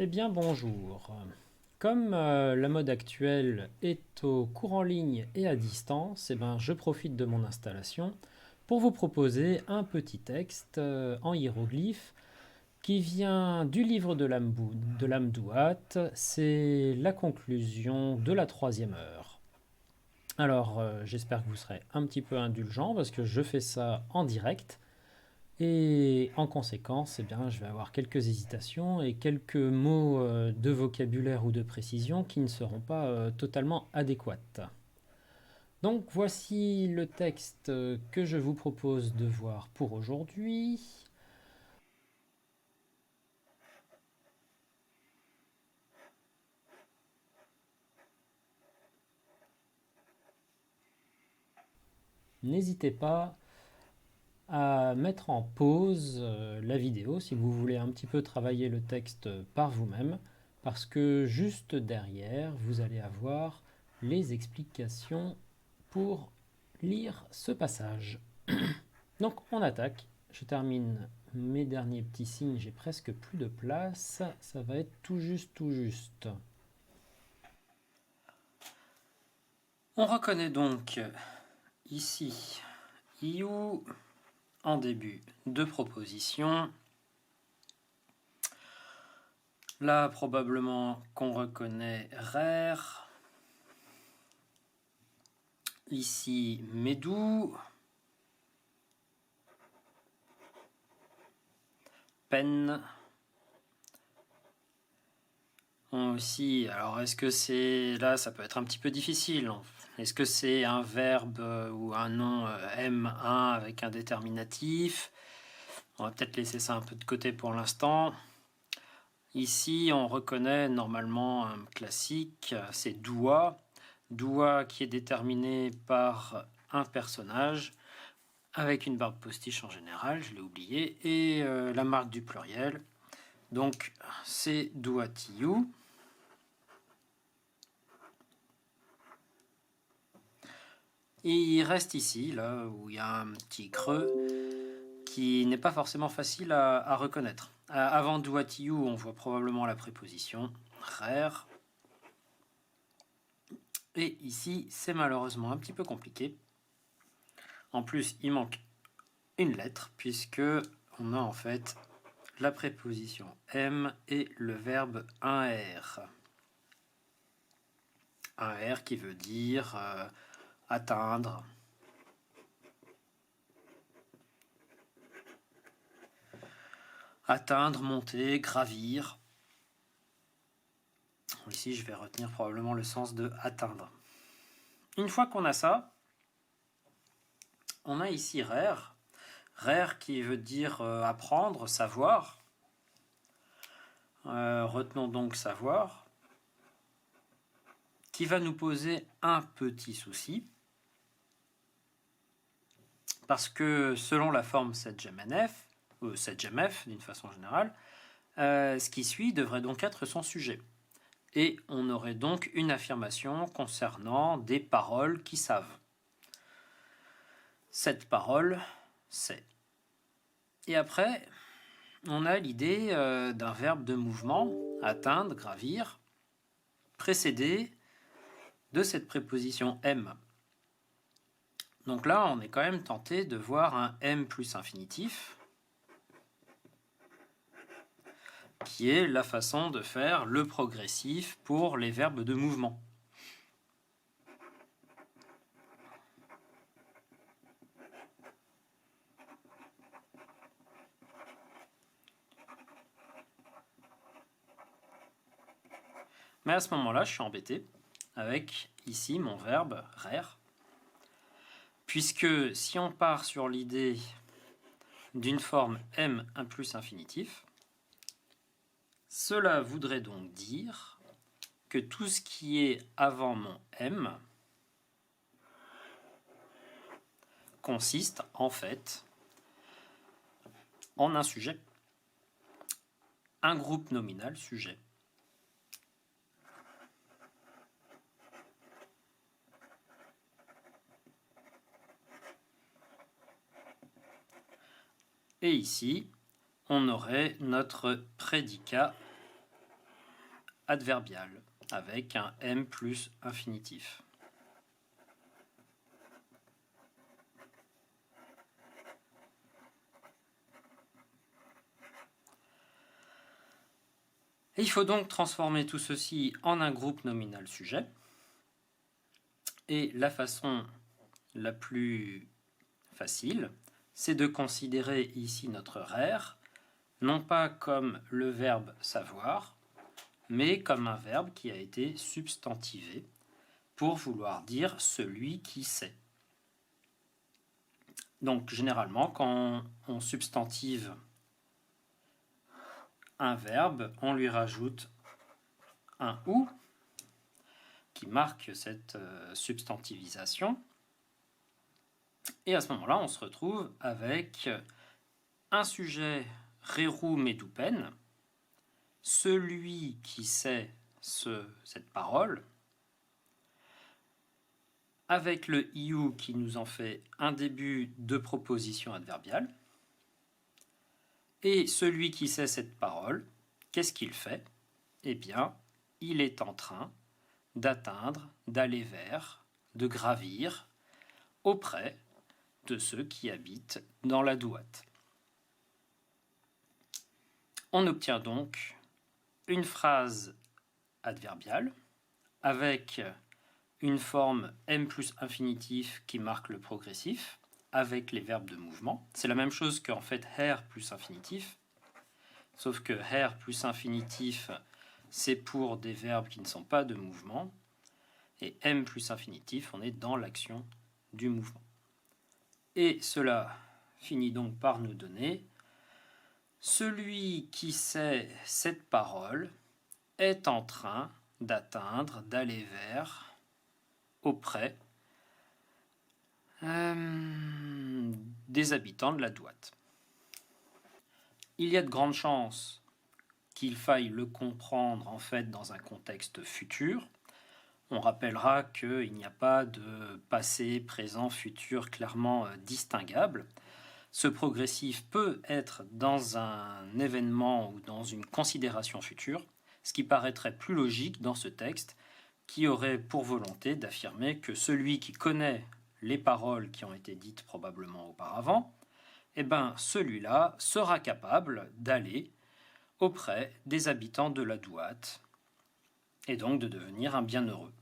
Eh bien bonjour. Comme la mode actuelle est au cours en ligne et à distance, eh ben, je profite de mon installation pour vous proposer un petit texte en hiéroglyphes qui vient du livre de l'Amdouat. C'est la conclusion de la troisième heure. Alors j'espère que vous serez un petit peu indulgents parce que je fais ça en direct. Et en conséquence, eh bien, je vais avoir quelques hésitations et quelques mots de vocabulaire ou de précision qui ne seront pas totalement adéquats. Donc voici le texte que je vous propose de voir pour aujourd'hui. N'hésitez pas à mettre en pause la vidéo si vous voulez un petit peu travailler le texte par vous-même, parce que juste derrière, vous allez avoir les explications pour lire ce passage. Donc on attaque. Je termine mes derniers petits signes, j'ai presque plus de place. Ça va être tout juste, tout juste. On reconnaît donc ici IU en début de proposition. Là, probablement qu'on reconnaît RER. Ici, Medou. Pen. Aussi, alors est-ce que c'est... Là, ça peut être un petit peu difficile. Est-ce que c'est un verbe ou un nom M1 avec un déterminatif? On va peut-être laisser ça un peu de côté pour l'instant. Ici, on reconnaît normalement un classique, c'est doua. Doua qui est déterminé par un personnage avec une barbe postiche en général, je l'ai oublié, et la marque du pluriel. Donc, c'est douatiou. Et il reste ici, là où il y a un petit creux qui n'est pas forcément facile à reconnaître. Avant douatiou, on voit probablement la préposition rare. Et ici, c'est malheureusement un petit peu compliqué. En plus, il manque une lettre, puisque on a en fait la préposition M et le verbe 1R. 1R qui veut dire atteindre. Atteindre, monter, gravir. Ici, je vais retenir probablement le sens de atteindre. Une fois qu'on a ça, on a ici rare. Rare qui veut dire apprendre, savoir. Retenons donc savoir. Qui va nous poser un petit souci. Parce que selon la forme 7GMF, ou 7GMF d'une façon générale, ce qui suit devrait donc être son sujet. Et on aurait donc une affirmation concernant des paroles qui savent. Cette parole, c'est. Et après, on a l'idée d'un verbe de mouvement, atteindre, gravir, précédé de cette préposition M. Donc là, on est quand même tenté de voir un M plus infinitif, qui est la façon de faire le progressif pour les verbes de mouvement. Mais à ce moment-là, je suis embêté avec ici mon verbe rare, puisque si on part sur l'idée d'une forme M un plus infinitif, cela voudrait donc dire que tout ce qui est avant mon M consiste en fait en un sujet, un groupe nominal sujet. Et ici, on aurait notre prédicat adverbial avec un M plus infinitif. Et il faut donc transformer tout ceci en un groupe nominal sujet. Et la façon la plus facile, c'est de considérer ici notre RER, non pas comme le verbe savoir, mais comme un verbe qui a été substantivé pour vouloir dire celui qui sait. Donc généralement, quand on substantive un verbe, on lui rajoute un ou qui marque cette substantivisation. Et à ce moment-là, on se retrouve avec un sujet reru medupen, celui qui sait cette parole, avec le iu qui nous en fait un début de proposition adverbiale. Et celui qui sait cette parole, qu'est-ce qu'il fait? Eh bien, il est en train d'atteindre, d'aller vers, de gravir auprès de ceux qui habitent dans la douate. On obtient donc une phrase adverbiale avec une forme M plus infinitif qui marque le progressif, avec les verbes de mouvement. C'est la même chose qu'en fait her plus infinitif, sauf que her plus infinitif, c'est pour des verbes qui ne sont pas de mouvement, et M plus infinitif, on est dans l'action du mouvement. Et cela finit donc par nous donner celui qui sait cette parole est en train d'atteindre, d'aller vers, auprès des habitants de la douate. Il y a de grandes chances qu'il faille le comprendre en fait dans un contexte futur. On rappellera qu'il n'y a pas de passé, présent, futur clairement distinguable. Ce progressif peut être dans un événement ou dans une considération future, ce qui paraîtrait plus logique dans ce texte, qui aurait pour volonté d'affirmer que celui qui connaît les paroles qui ont été dites probablement auparavant, eh ben celui-là sera capable d'aller auprès des habitants de la douate et donc de devenir un bienheureux.